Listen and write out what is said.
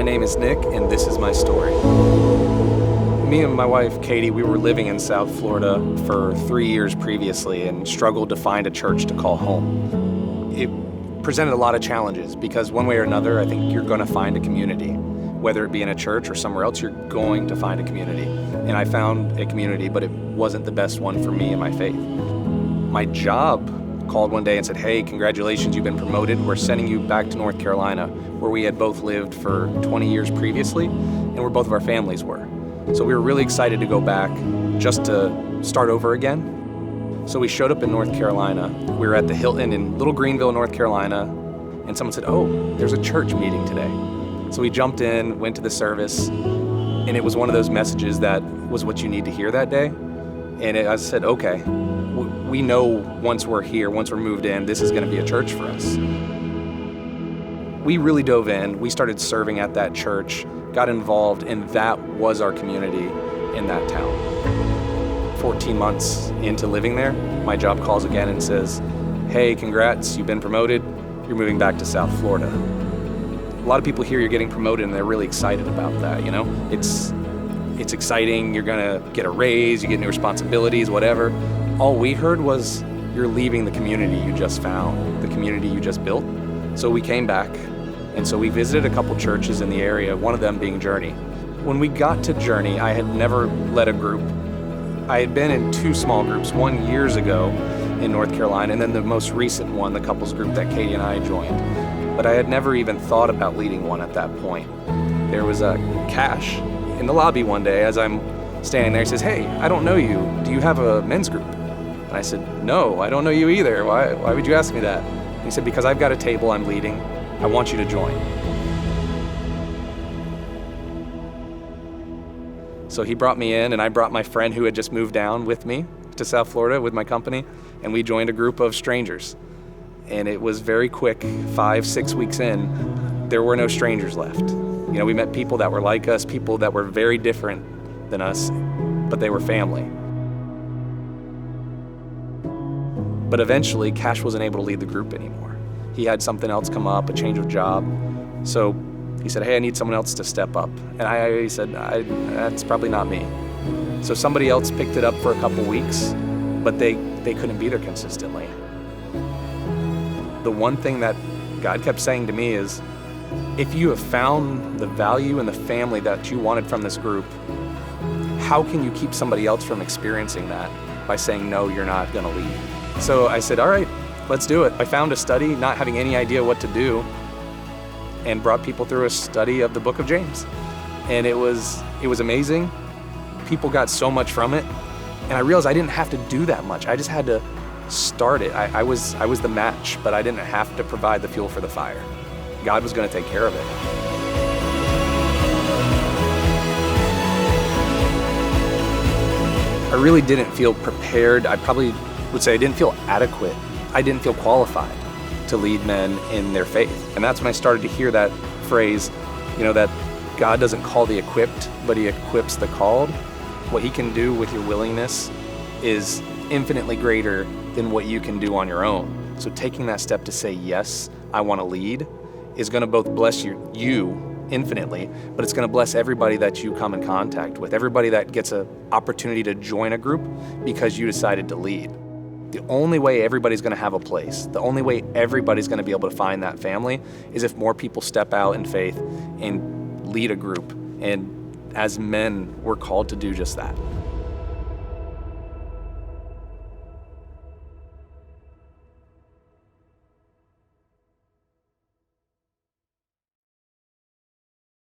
My name is Nick, and this is my story. Me and my wife, Katie, we were living in South Florida for 3 years previously and struggled to find a church to call home. It presented a lot of challenges because one way or another, I think you're going to find a community. Whether it be in a church or somewhere else, you're going to find a community. And I found a community, but it wasn't the best one for me and my faith. My job called one day and said, "Hey, congratulations, you've been promoted. We're sending you back to North Carolina, where we had both lived for 20 years previously, and where both of our families were." So we were really excited to go back just to start over again. So we showed up in North Carolina. We were at the Hilton in Little Greenville, North Carolina, and someone said, "Oh, there's a church meeting today." So we jumped in, went to the service, and it was one of those messages that was what you need to hear that day. And I said, okay, we know once we're here, once we're moved in, this is going to be a church for us. We really dove in. We started serving at that church, got involved, and that was our community in that town. 14 months into living there, my job calls again and says, "Hey, congrats, you've been promoted. You're moving back to South Florida." A lot of people hear you're getting promoted and they're really excited about that, you know? It's exciting, you're gonna get a raise, you get new responsibilities, whatever. All we heard was, you're leaving the community you just found, the community you just built. So we came back, and so we visited a couple churches in the area, one of them being Journey. When we got to Journey, I had never led a group. I had been in 2 small groups, one years ago in North Carolina, and then the most recent one, the couples group that Katie and I joined. But I had never even thought about leading one at that point. There was a Cash in the lobby one day as I'm standing there. He says, "Hey, I don't know you. Do you have a men's group?" And I said, "No, I don't know you either. Why would you ask me that?" And he said, "Because I've got a table I'm leading. I want you to join." So he brought me in, and I brought my friend who had just moved down with me to South Florida with my company, and we joined a group of strangers. And it was very quick, 5-6 weeks in, there were no strangers left. You know, we met people that were like us, people that were very different than us, but they were family. But eventually, Cash wasn't able to lead the group anymore. He had something else come up, a change of job. So he said, "Hey, I need someone else to step up." And I said, "That's probably not me." So somebody else picked it up for a couple weeks, but they couldn't be there consistently. The one thing that God kept saying to me is, if you have found the value and the family that you wanted from this group, how can you keep somebody else from experiencing that by saying, "No, you're not gonna leave"? So I said, "All right, let's do it." I found a study, not having any idea what to do, and brought people through a study of the book of James. And it was amazing. People got so much from it, and I realized I didn't have to do that much. I just had to start it. I was the match, but I didn't have to provide the fuel for the fire. God was going to take care of it. I really didn't feel prepared. I probably would say I didn't feel adequate. I didn't feel qualified to lead men in their faith. And that's when I started to hear that phrase, you know, that God doesn't call the equipped, but he equips the called. What he can do with your willingness is infinitely greater than what you can do on your own. So taking that step to say, yes, I want to lead, is going to both bless you infinitely, but it's going to bless everybody that you come in contact with, everybody that gets an opportunity to join a group because you decided to lead. The only way everybody's going to have a place, the only way everybody's going to be able to find that family is if more people step out in faith and lead a group. And as men, we're called to do just that.